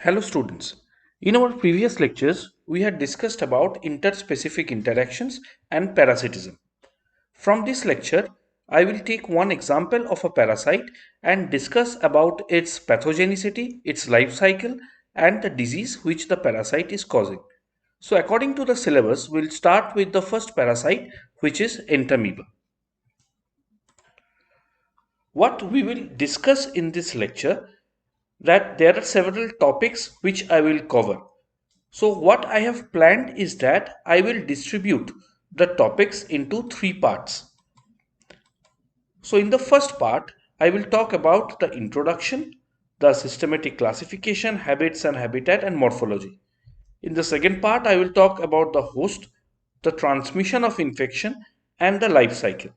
Hello students. In our previous lectures, we had discussed about interspecific interactions and parasitism. From this lecture, I will take one example of a parasite and discuss about its pathogenicity, its life cycle, and the disease which the parasite is causing. So according to the syllabus, we'll start with the first parasite, which is entamoeba. What we will discuss in this lecture that there are several topics which I will cover. So what I have planned is that I will distribute the topics into three parts. So in the first part, I will talk about the introduction, the systematic classification, habits and habitat and morphology. In the second part, I will talk about the host, the transmission of infection and the life cycle.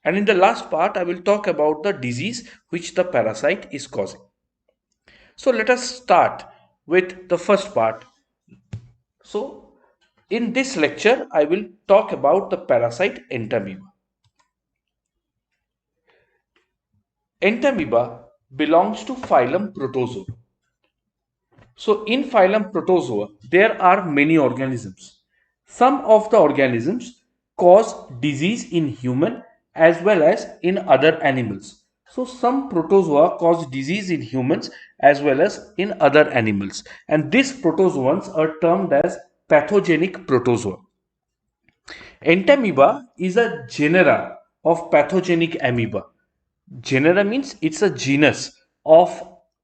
And in the last part, I will talk about the disease which the parasite is causing. So let us start with the first part. So in this lecture, I will talk about the parasite entamoeba. Entamoeba belongs to phylum Protozoa. So in phylum Protozoa, there are many organisms. Some of the organisms cause disease in human as well as in other animals. So some protozoa cause disease in humans as well as in other animals. And these protozoans are termed as pathogenic protozoa. Entamoeba is a genera of pathogenic amoeba. Genera means it's a genus of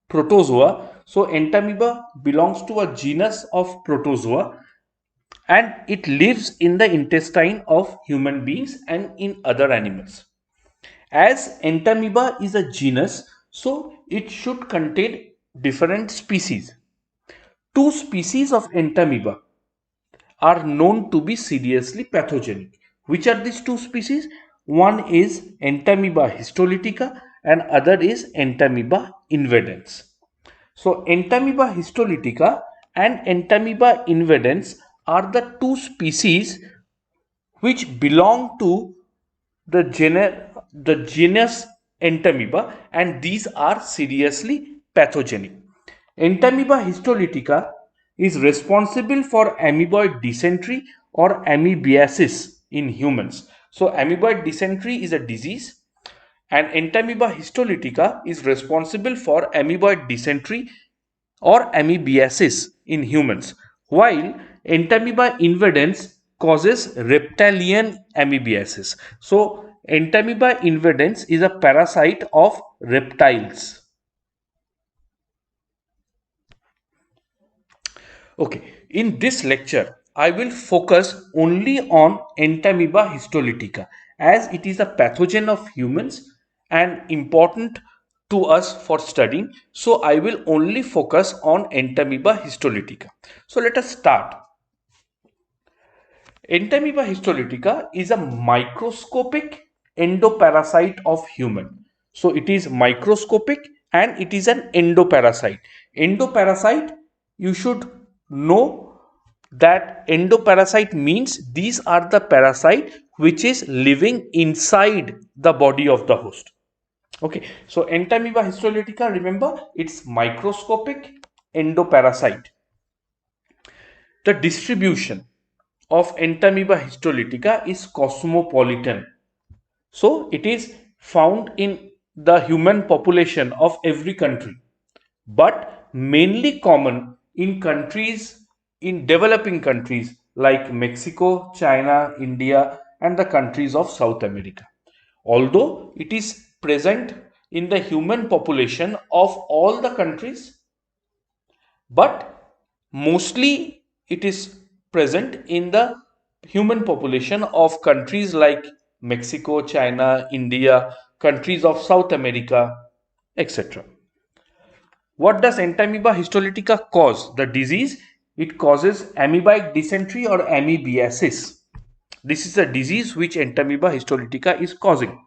protozoa. So entamoeba belongs to a genus of protozoa and it lives in the intestine of human beings and in other animals. As entamoeba is a genus, so it should contain different species. Two species of entamoeba are known to be seriously pathogenic. Which are these two species? One is Entamoeba histolytica and other is Entamoeba invadens. So Entamoeba histolytica and Entamoeba invadens are the two species which belong to the genus Entamoeba and these are seriously pathogenic. Entamoeba histolytica is responsible for amoeboid dysentery or amoebiasis in humans. So amoeboid dysentery is a disease and Entamoeba histolytica is responsible for amoeboid dysentery or amoebiasis in humans, while Entamoeba invadens causes reptilian amoebiasis. So Entamoeba invadens is a parasite of reptiles. Okay, in this lecture, I will focus only on Entamoeba histolytica as it is a pathogen of humans and important to us for studying. So I will only focus on Entamoeba histolytica. So let us start. Entamoeba histolytica is a microscopic endoparasite of human. So it is microscopic and it is an endoparasite. Endoparasite, you should know that endoparasite means these are the parasite which is living inside the body of the host. Okay, so Entamoeba histolytica, remember, it's microscopic endoparasite. The distribution of Entamoeba histolytica is cosmopolitan. So it is found in the human population of every country, but mainly common in countries, in developing countries like Mexico, China, India, and the countries of South America. Although it is present in the human population of all the countries, but mostly it is present in the human population of countries like Mexico, China, India, countries of South America, etc. What does Entamoeba histolytica cause? The disease, it causes amoebic dysentery or amoebiasis. This is a disease which Entamoeba histolytica is causing.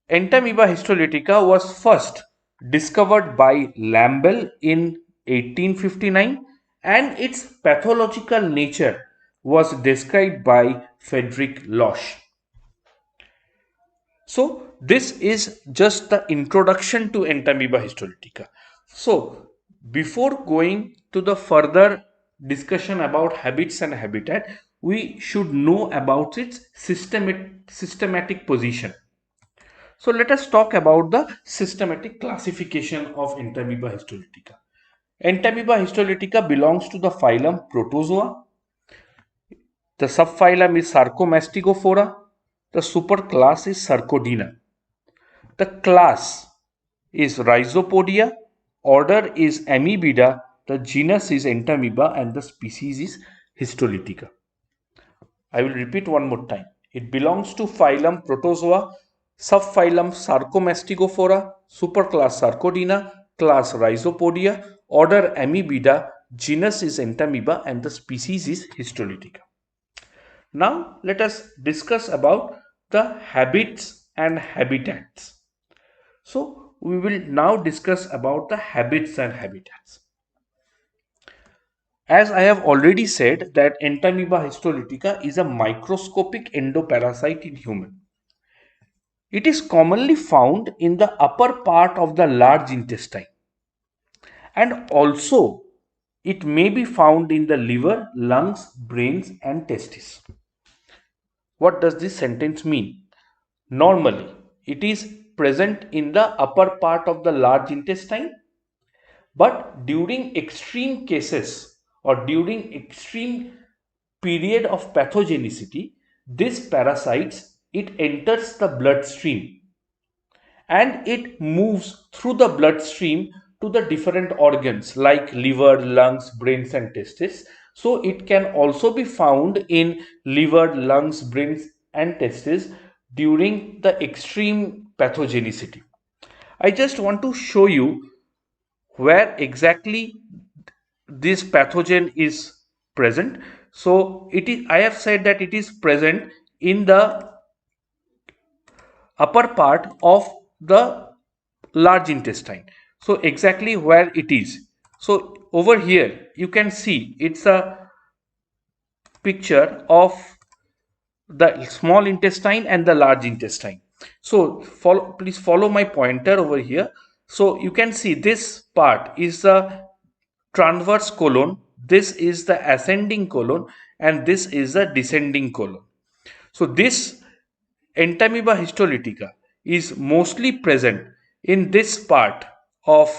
Entamoeba histolytica was first discovered by Lambel in 1859 and its pathological nature was described by Frederick Losch. So this is just the introduction to Entamoeba histolytica. So before going to the further discussion about habits and habitat, we should know about its systematic position. So let us talk about the systematic classification of Entamoeba histolytica. Entamoeba histolytica belongs to the phylum Protozoa. The subphylum is Sarcomastigophora. The superclass is Sarcodina. The class is Rhizopodia. Order is Amebida. The genus is Entamoeba and the species is Histolytica. I will repeat one more time. It belongs to phylum Protozoa, subphylum Sarcomastigophora, superclass Sarcodina, class Rhizopodia, order Amebida, genus is Entamoeba and the species is Histolytica. Now let us discuss about the habits and habitats. So we will now discuss about the habits and habitats. As I have already said that Entamoeba histolytica is a microscopic endoparasite in human. It is commonly found in the upper part of the large intestine, and also it may be found in the liver, lungs, brains and testes. What does this sentence mean? Normally, it is present in the upper part of the large intestine, but during extreme cases or during extreme period of pathogenicity, this parasites it enters the bloodstream and it moves through the bloodstream to the different organs like liver, lungs, brains and testes. So it can also be found in liver, lungs, brains and testes during the extreme pathogenicity. I just want to show you where exactly this pathogen is present. So it is, I have said that it is present in the upper part of the large intestine. So exactly where it is. So over here you can see it's a picture of the small intestine and the large intestine. So please follow my pointer over here. So you can see this part is the transverse colon, this is the ascending colon and this is the descending colon. So this Entamoeba histolytica is mostly present in this part of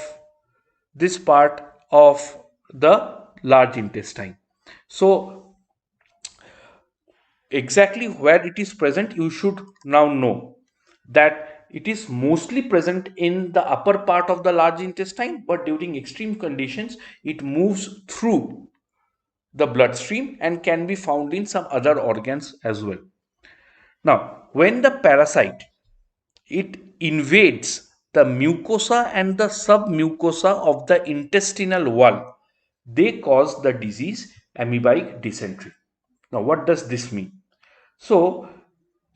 the large intestine. So exactly where it is present, you should now know that it is mostly present in the upper part of the large intestine, but during extreme conditions it moves through the bloodstream and can be found in some other organs as well. Now when the parasite it invades the mucosa and the submucosa of the intestinal wall, they cause the disease amoebic dysentery. Now what does this mean? So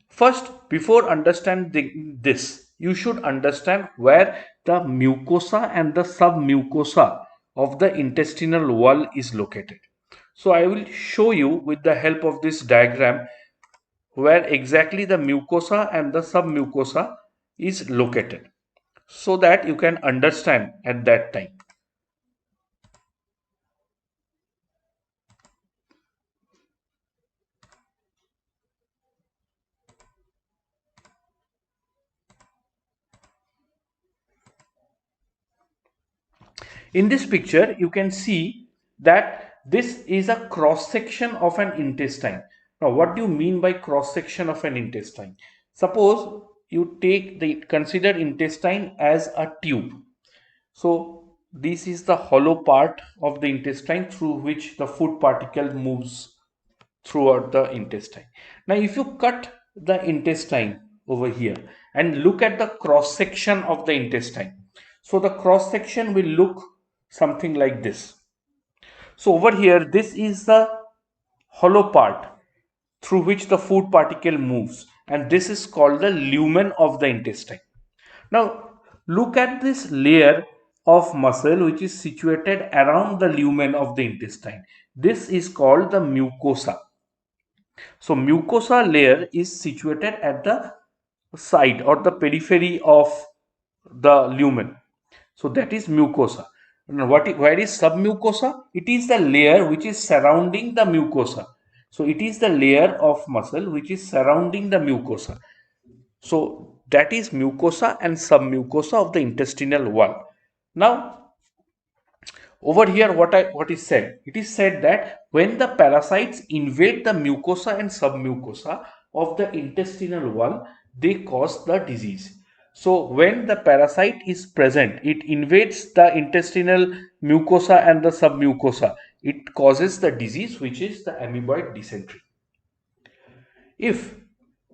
first, before understanding this, you should understand where the mucosa and the submucosa of the intestinal wall is located. So I will show you with the help of this diagram where exactly the mucosa and the submucosa is located so that you can understand at that time. In this picture, you can see that this is a cross section of an intestine. Now, what do you mean by cross section of an intestine? Suppose you consider intestine as a tube. So this is the hollow part of the intestine through which the food particle moves throughout the intestine. Now, if you cut the intestine over here and look at the cross section of the intestine, so the cross section will look something like this. So over here, this is the hollow part through which the food particle moves, and this is called the lumen of the intestine. Now look at this layer of muscle which is situated around the lumen of the intestine. This is called the mucosa. So mucosa layer is situated at the side or the periphery of the lumen. So that is mucosa. Now, where is submucosa? It is the layer which is surrounding the mucosa. So it is the layer of muscle which is surrounding the mucosa. So that is mucosa and submucosa of the intestinal wall. Now over here what is said? It is said that when the parasites invade the mucosa and submucosa of the intestinal wall, they cause the disease. So when the parasite is present, it invades the intestinal mucosa and the submucosa. It causes the disease which is the amoebic dysentery. If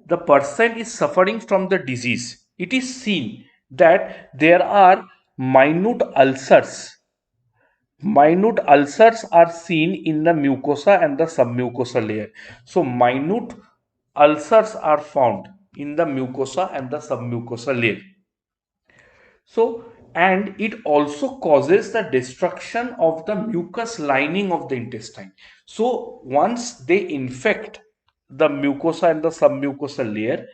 the person is suffering from the disease, it is seen that there are minute ulcers. Minute ulcers are seen in the mucosa and the submucosal layer. So minute ulcers are found in the mucosa and the submucosal layer. So, and it also causes the destruction of the mucus lining of the intestine. So once they infect the mucosa and the submucosal layer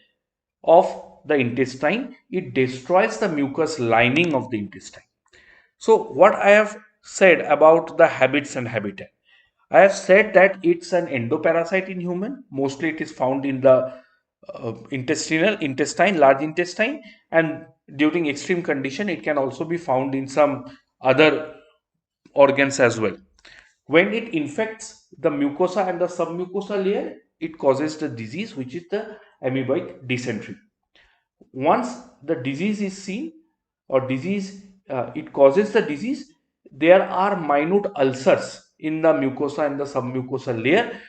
of the intestine, it destroys the mucus lining of the intestine. So what I have said about the habits and habitat, I have said that it's an endoparasite in human. Mostly it is found in the intestine, large intestine, and during extreme condition, it can also be found in some other organs as well. When it infects the mucosa and the submucosal layer, it causes the disease, which is the amoebic dysentery. Once the disease is seen or disease it causes the disease, there are minute ulcers in the mucosa and the submucosal layer,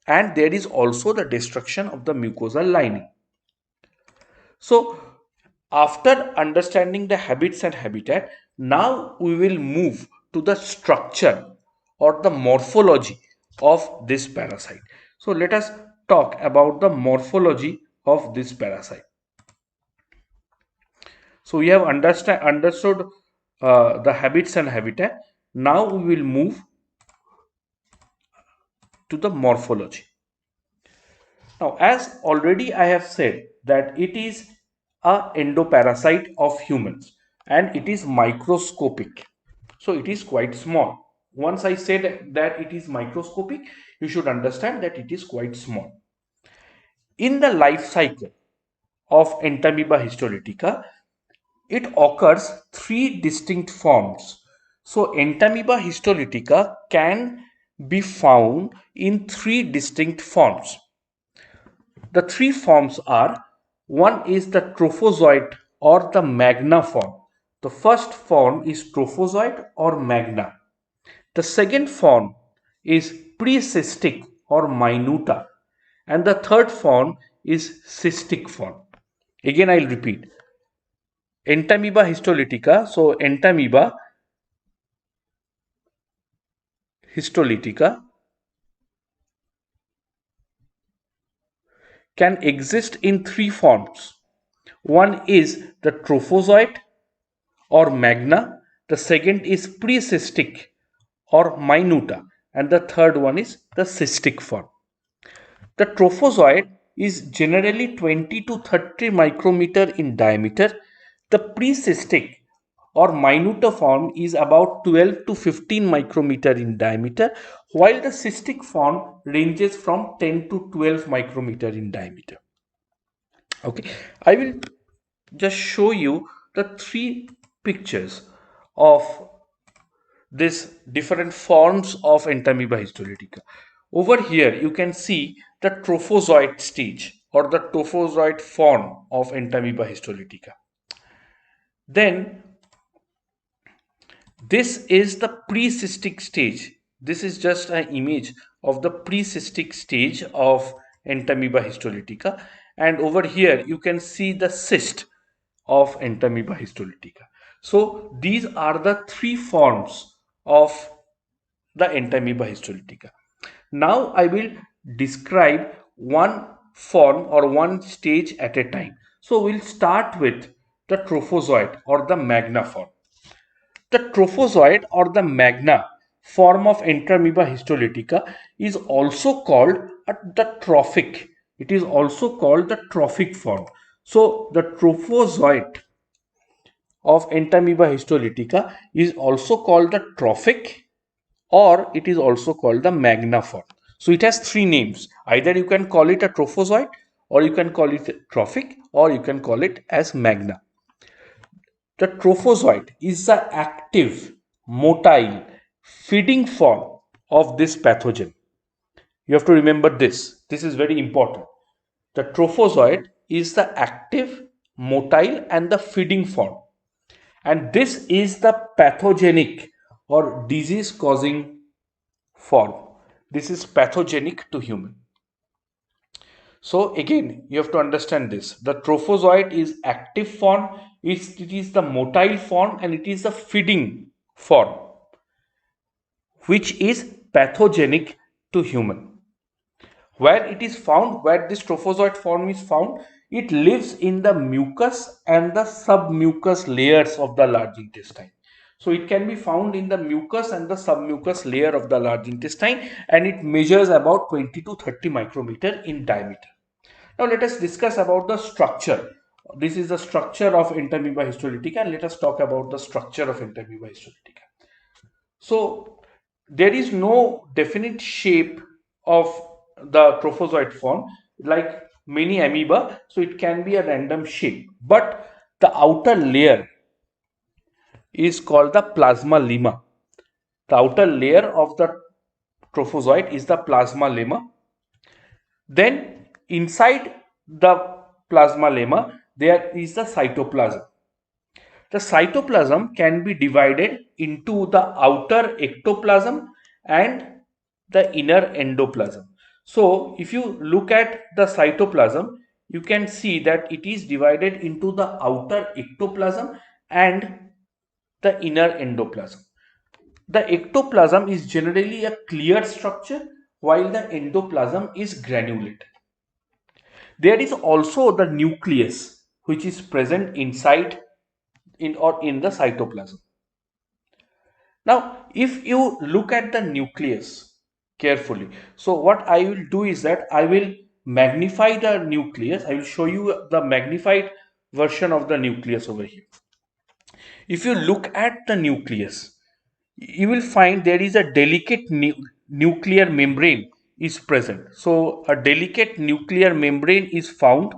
and there is also the destruction of the mucosal lining. So after understanding the habits and habitat, now we will move to the structure or the morphology of this parasite. So let us talk about the morphology of this parasite. So we have understood the habits and habitat. Now we will move to the morphology. Now, as already I have said that it is a endoparasite of humans and it is microscopic. So it is quite small. Once I said that it is microscopic, you should understand that it is quite small. In the life cycle of Entamoeba histolytica, it occurs three distinct forms. So Entamoeba histolytica can be found in three distinct forms. The three forms are, one is the trophozoite or the magna form. The first form is trophozoite or magna. The second form is precystic or minuta, and the third form is cystic form. Again, I'll repeat. Entamoeba histolytica. So Entamoeba histolytica can exist in three forms. One is the trophozoite or magna, the second is precystic or minuta, and the third one is the cystic form. The trophozoite is generally 20 to 30 micrometer in diameter. The precystic or minuta form is about 12 to 15 micrometer in diameter, while the cystic form ranges from 10 to 12 micrometer in diameter. Okay, I will just show you the three pictures of this different forms of Entamoeba histolytica. Over here, you can see the trophozoite stage or the trophozoite form of Entamoeba histolytica. Then this is the precystic stage. This is just an image of the precystic stage of Entamoeba histolytica, and over here you can see the cyst of Entamoeba histolytica. So these are the three forms of the Entamoeba histolytica. Now I will describe one form or one stage at a time. So we'll start with the trophozoite or the magna form. The trophozoite or the magna form of Entamoeba histolytica is also called the trophic. It is also called the trophic form. So the trophozoite of Entamoeba histolytica is also called the trophic, or it is also called the magna form. So it has three names. Either you can call it a trophozoite, or you can call it trophic, or you can call it as magna. The trophozoite is the active, motile, feeding form of this pathogen. You have to remember this. This is very important. The trophozoite is the active, motile, and the feeding form. And this is the pathogenic or disease causing form. This is pathogenic to human. So again, you have to understand this. The trophozoite is active form, it is the motile form, and it is the feeding form, which is pathogenic to human. Where it is found, where this trophozoite form is found, it lives in the mucus and the submucous layers of the large intestine. So it can be found in the mucus and the submucous layer of the large intestine, and it measures about 20 to 30 micrometer in diameter. Now let us discuss about the structure. This is the structure of Entamoeba histolytica, and let us talk about the structure of Entamoeba histolytica. So there is no definite shape of the trophozoite form like many amoeba, so it can be a random shape, but the outer layer is called the plasma lemma. The outer layer of the trophozoite is the plasma lemma. Then inside the plasma lemma there is the cytoplasm. The cytoplasm can be divided into the outer ectoplasm and the inner endoplasm. So if you look at the cytoplasm, you can see that it is divided into the outer ectoplasm and the inner endoplasm. The ectoplasm is generally a clear structure while the endoplasm is granulated. There is also the nucleus which is present inside in the cytoplasm. Now, if you look at the nucleus carefully, so what I will do is that I will magnify the nucleus. I will show you the magnified version of the nucleus over here. If you look at the nucleus, you will find there is a delicate nuclear membrane is present. So a delicate nuclear membrane is found.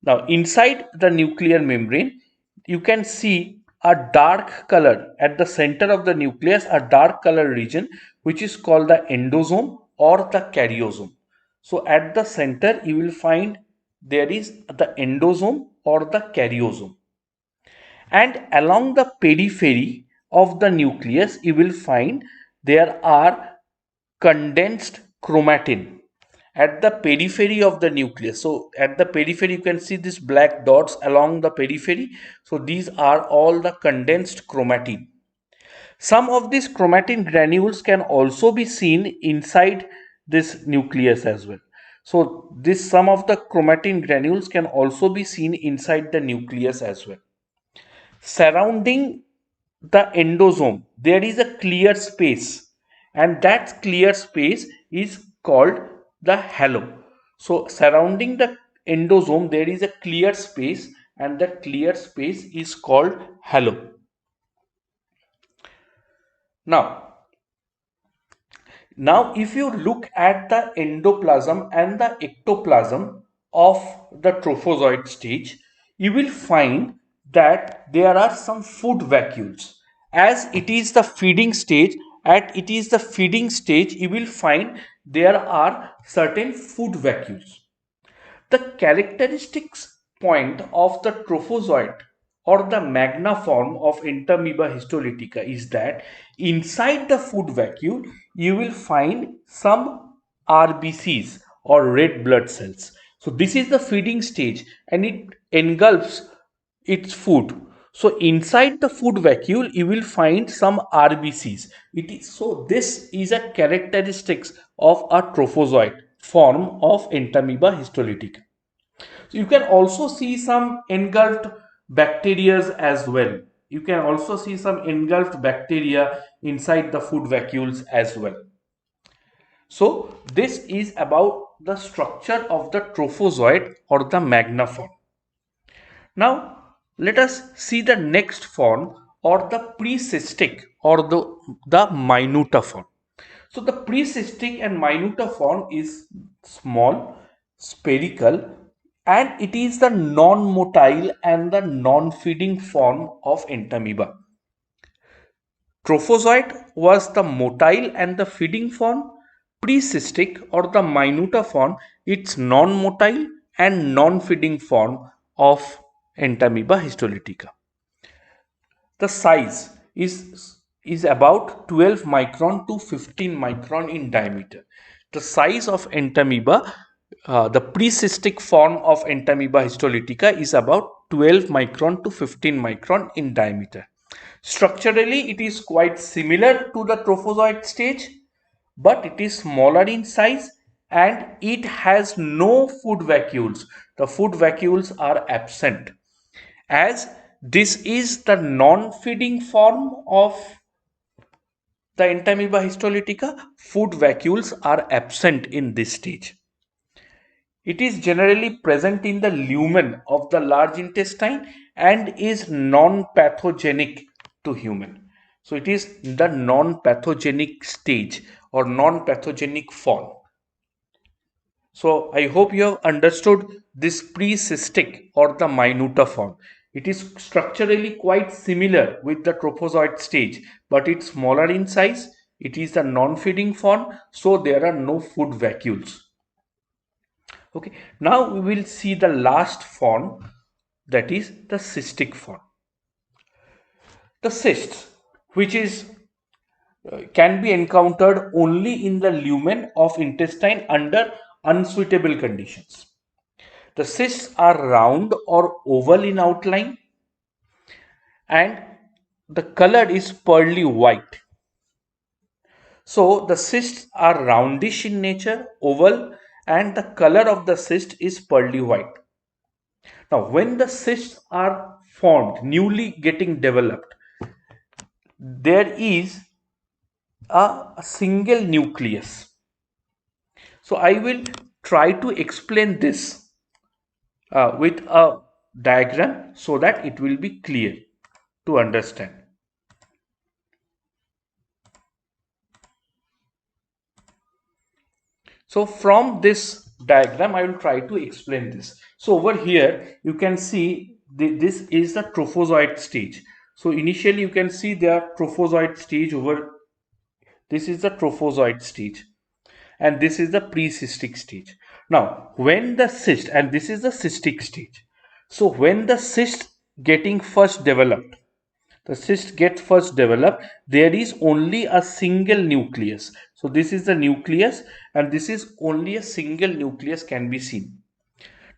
Now inside the nuclear membrane, you can see a dark color at the center of the nucleus, a dark color region which is called the endosome or the karyosome. So at the center you will find there is the endosome or the karyosome, and along the periphery of the nucleus you will find there are condensed chromatin at the periphery of the nucleus. So at the periphery you can see these black dots along the periphery. So these are all the condensed chromatin. Some of these chromatin granules can also be seen inside this nucleus as well. So this some of the chromatin granules can also be seen inside the nucleus as well. Surrounding the endosome there is a clear space, and that clear space is called the halo. So surrounding the endosome there is a clear space, and that clear space is called halo. Now if you look at the endoplasm and the ectoplasm of the trophozoite stage, you will find that there are some food vacuoles. As it is the feeding stage, you will find there are certain food vacuoles. The characteristics point of the trophozoite or the magna form of Entamoeba histolytica is that inside the food vacuole you will find some RBCs or red blood cells. So this is the feeding stage and it engulfs its food. So inside the food vacuole you will find some RBCs. So this is a characteristics of a trophozoite form of Entamoeba histolytica. So you can also see some engulfed bacteria as well. You can also see some engulfed bacteria inside the food vacuoles as well. So this is about the structure of the trophozoite or the magna form. Now Let us see the next form, or the precystic, or the minuta form. So the precystic and minuta form is small, spherical, and it is the non-motile and the non-feeding form of entamoeba. Trophozoite was the motile and the feeding form. Precystic, or the minuta form, it's non-motile and non-feeding form of Entamoeba histolytica. The size is about 12 micron to 15 micron in diameter. The size of Entamoeba, the precystic form of Entamoeba histolytica, is about 12 micron to 15 micron in diameter. Structurally, it is quite similar to the trophozoite stage, but it is smaller in size and it has no food vacuoles. The food vacuoles are absent. As this is the non-feeding form of the Entamoeba histolytica, food vacuoles are absent in this stage. It is generally present in the lumen of the large intestine and is non-pathogenic to human. So it is the non-pathogenic stage or non-pathogenic form. So I hope you have understood this precystic or the minuta form. It is structurally quite similar with the trophozoite stage, but it's smaller in size. It is a non-feeding form, so there are no food vacuoles. Okay, now we will see the last form, that is the cystic form. The cysts, which is can be encountered only in the lumen of intestine under unsuitable conditions. The cysts are round or oval in outline and the color is pearly white. So the cysts are roundish in nature, oval, and the color of the cyst is pearly white. Now, when the cysts are formed, newly getting developed, there is a single nucleus. So I will try to explain this with a diagram so that it will be clear to understand. So from this diagram, I will try to explain this. So over here, you can see this is the trophozoite stage. So initially you can see the trophozoite stage over. This is the trophozoite stage and this is the precystic stage. Now, when the cyst, and this is the cystic stage. So when the cyst getting first developed, the cyst get first developed, there is only a single nucleus. So this is the nucleus and this is only a single nucleus can be seen.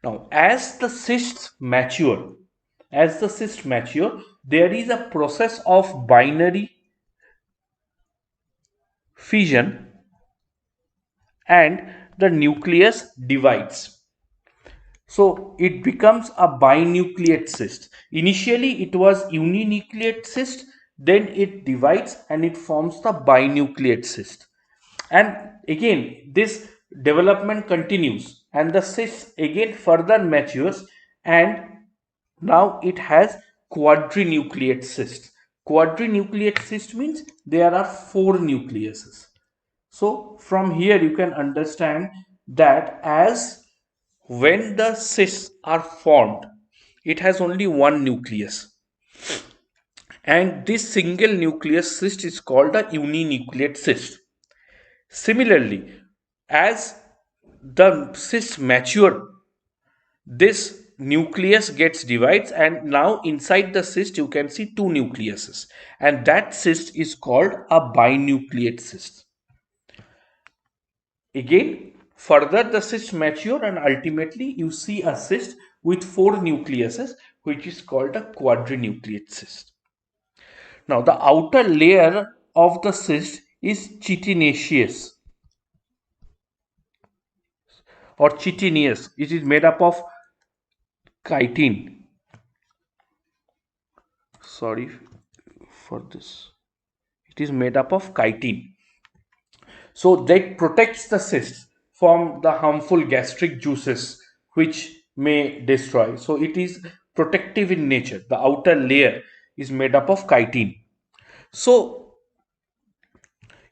Now as the cysts mature, there is a process of binary fission and the nucleus divides. So it becomes a binucleate cyst. Initially it was uninucleate cyst, then it divides and it forms the binucleate cyst. And again this development continues and the cyst again further matures and now it has quadrinucleate cyst. Quadrinucleate cyst means there are 4 nucleuses. So from here you can understand that as when the cysts are formed, it has only one nucleus. And this single nucleus cyst is called a uninucleate cyst. Similarly, as the cysts mature, this nucleus gets divides and now inside the cyst you can see 2 nucleuses and that cyst is called a binucleate cyst. Again, further the cysts mature and ultimately you see a cyst with 4 nucleuses which is called a quadrinucleate cyst. Now the outer layer of the cyst is chitinaceous or chitinous. It is made up of chitin. Sorry for this. It is made up of chitin. So that protects the cyst from the harmful gastric juices which may destroy. So it is protective in nature. The outer layer is made up of chitin. So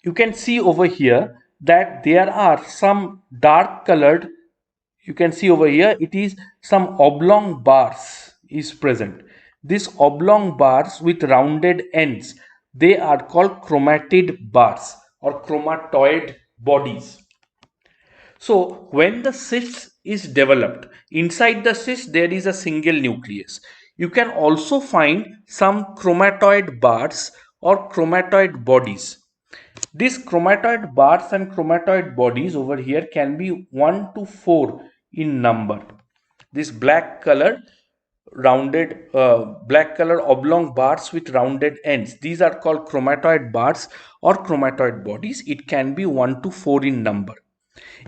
you can see over here that there are some dark colored, you can see over here it is some oblong bars is present. These oblong bars with rounded ends, they are called chromatid bars or chromatoid bodies. So when the cyst is developed, inside the cyst there is a single nucleus. You can also find some chromatoid bars or chromatoid bodies. These chromatoid bars and chromatoid bodies over here can be 1 to 4 in number. This black color oblong bars with rounded ends, these are called chromatoid bars or chromatoid bodies. It can be 1 to 4 in number.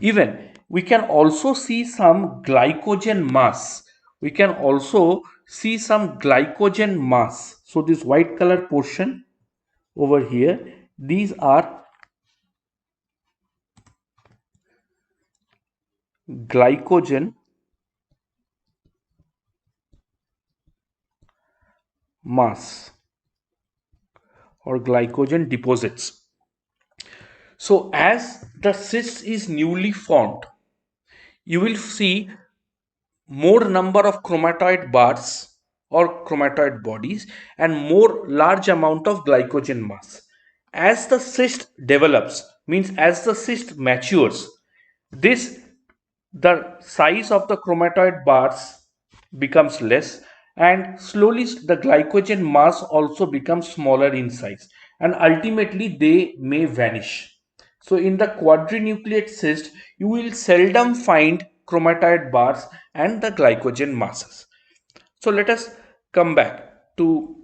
Even we can also see some glycogen mass. We can also see some glycogen mass. So this white color portion over here, these are glycogen mass or glycogen deposits. So as the cyst is newly formed, you will see more number of chromatoid bars or chromatoid bodies and more large amount of glycogen mass. As the cyst develops, means as the cyst matures, this the size of the chromatoid bars becomes less, and slowly the glycogen mass also becomes smaller in size, and ultimately they may vanish. So in the quadrinucleate cyst you will seldom find chromatoid bars and the glycogen masses. So let us come back to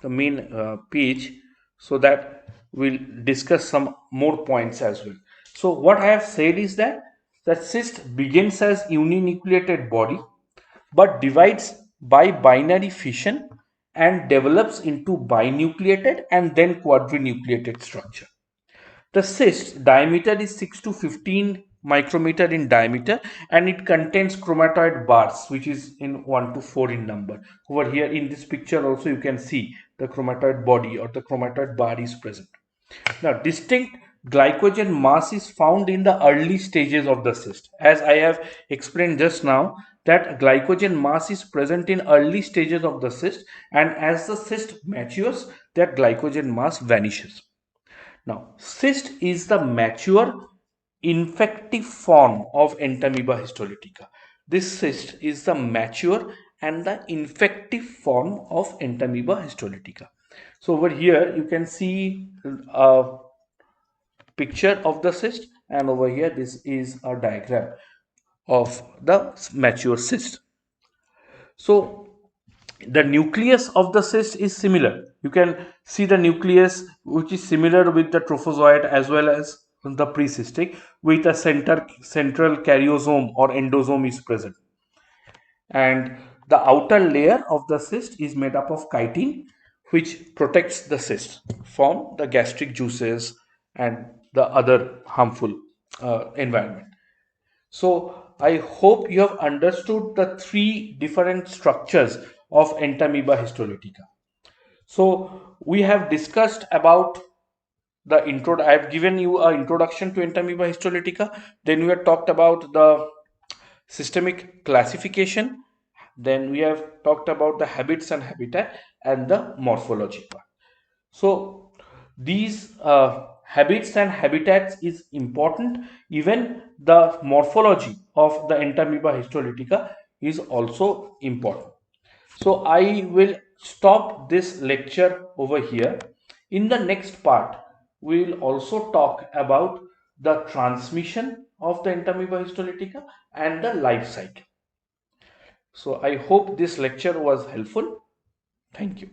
the main page so that we'll discuss some more points as well. So what I have said is that the cyst begins as uninucleated body but divides by binary fission and develops into binucleated and then quadrinucleated structure. The cyst diameter is 6 to 15 micrometer in diameter, and it contains chromatoid bars which is in 1 to 4 in number. Over here in this picture also you can see the chromatoid body or the chromatoid bar is present. Now distinct glycogen mass is found in the early stages of the cyst. As I have explained just now, that glycogen mass is present in early stages of the cyst, and as the cyst matures that glycogen mass vanishes. Now, cyst is the mature infective form of Entamoeba histolytica. This cyst is the mature and the infective form of Entamoeba histolytica. So over here you can see a picture of the cyst, and over here this is a diagram of the mature cyst. So the nucleus of the cyst is similar. You can see the nucleus which is similar with the trophozoite as well as the precystic, with a central karyosome or endosome is present. And the outer layer of the cyst is made up of chitin, which protects the cyst from the gastric juices and the other harmful environment. So I hope you have understood the three different structures of Entamoeba histolytica. So we have discussed about the intro. I have given you an introduction to Entamoeba histolytica. Then we have talked about the systemic classification. Then we have talked about the habits and habitat and the morphology part. So these habits and habitats is important. Even the morphology of the Entamoeba histolytica is also important. So I will stop this lecture over here. In the next part, we will also talk about the transmission of the Entamoeba histolytica and the life cycle. So I hope this lecture was helpful. Thank you.